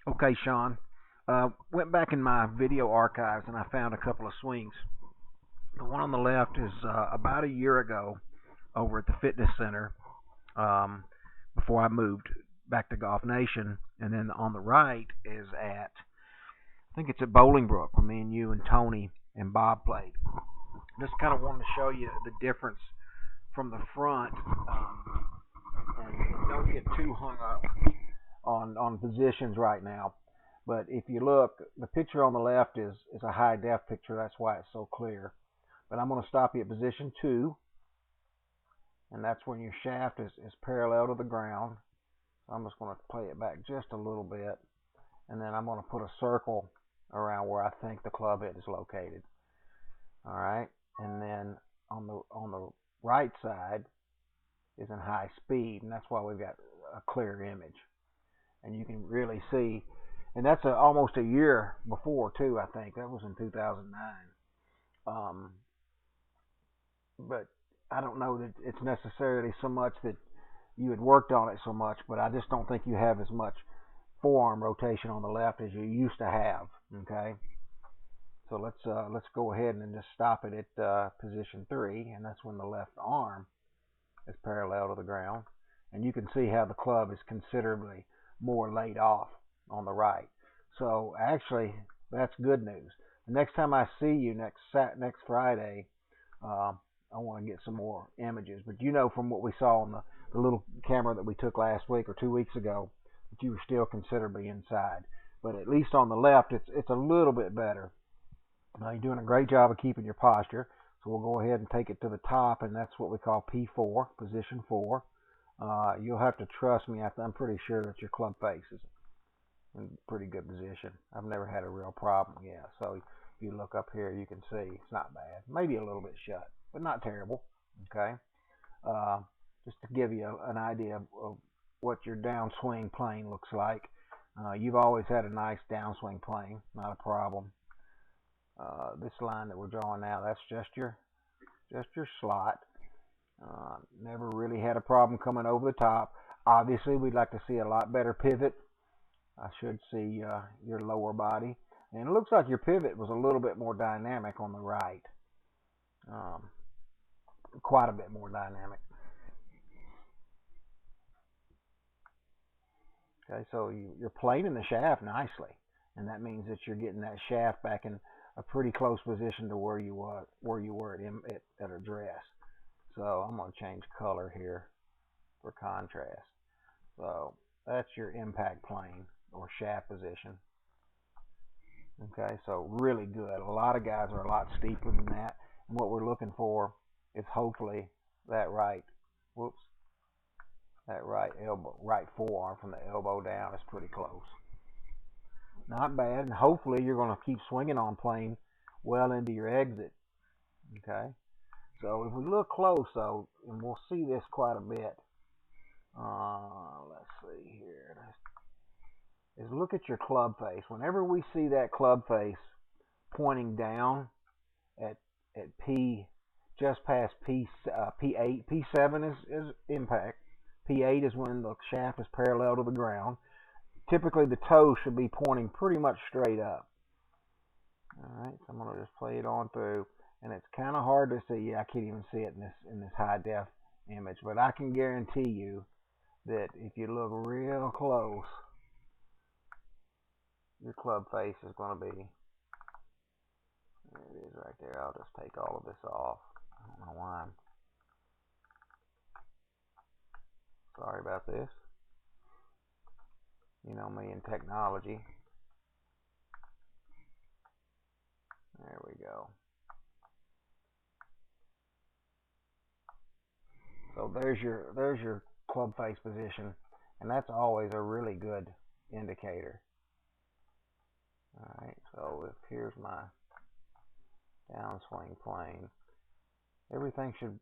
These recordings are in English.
Okay, Sean. Went back in my video archives and I found a couple of swings. The one on the left is about a year ago over at the fitness center um, before I moved back to Golf Nation. And then on the right is I think it's at Bolingbrook where me and you and Tony and Bob played. Just kind of wanted to show you the difference from the front and don't get too hung up on positions right now. But if you look, the picture on the left is a high def picture. That's why it's so clear. But I'm going to stop you at position 2, and that's when your shaft is parallel to the ground. So I'm just going to play it back just a little bit, and then I'm going to put a circle around where I think the club head is located. All right, and then on the right side is in high speed, and that's why we've got a clear image, and you can really see. And that's almost a year before too. I think that was in 2009. But I don't know that it's necessarily so much that you had worked on it so much, but I just don't think you have as much forearm rotation on the left as you used to have. Okay, so let's go ahead and just stop it at position 3, and that's when the left arm is parallel to the ground, and you can see how the club is considerably more laid off on the right. So actually, that's good news. The next time I see you next Friday, I want to get some more images. But you know from what we saw on the little camera that we took last week or 2 weeks ago that you were still considerably inside. But at least on the left, it's a little bit better. You're doing a great job of keeping your posture. So we'll go ahead and take it to the top, and that's what we call P4, position 4. You'll have to trust me. I'm pretty sure that your club face is in pretty good position. I've never had a real problem. Yeah, so if you look up here, you can see it's not bad. Maybe a little bit shut, but not terrible. Okay, just to give you an idea of what your downswing plane looks like. You've always had a nice downswing plane, not a problem. This line that we're drawing now, that's just your slot. Never really had a problem coming over the top. Obviously, we'd like to see a lot better pivot. I should see your lower body. And it looks like your pivot was a little bit more dynamic on the right. Quite a bit more dynamic. Okay, so you're planing the shaft nicely. And that means that you're getting that shaft back in a pretty close position to where you were at address. So I'm going to change color here for contrast. So that's your impact plane or shaft position. Okay, so really good. A lot of guys are a lot steeper than that. And what we're looking for is hopefully that right elbow, right forearm from the elbow down is pretty close. Not bad, and hopefully you're going to keep swinging on plane well into your exit. Okay, so if we look close though, and we'll see this quite a bit. Let's see here. Is look at your club face. Whenever we see that club face pointing down at P, just past P8, P7 is impact. P8 is when the shaft is parallel to the ground. Typically the toes should be pointing pretty much straight up. Alright, so I'm going to just play it on through. And it's kind of hard to see. I can't even see it in this high def image. But I can guarantee you that if you look real close, your club face is going to be, there it is right there. I'll just take all of this off. I don't know why. Sorry about this. You know me and technology. There we go. So there's your club face position, and that's always a really good indicator. Alright, so here's my downswing plane. Everything should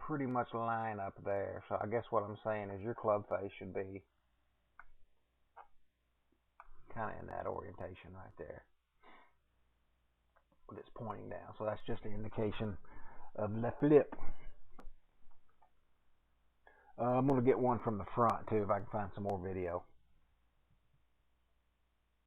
pretty much line up there. So I guess what I'm saying is your club face should be kind of in that orientation right there. But it's pointing down. So that's just an indication of the flip. I'm going to get one from the front too if I can find some more video.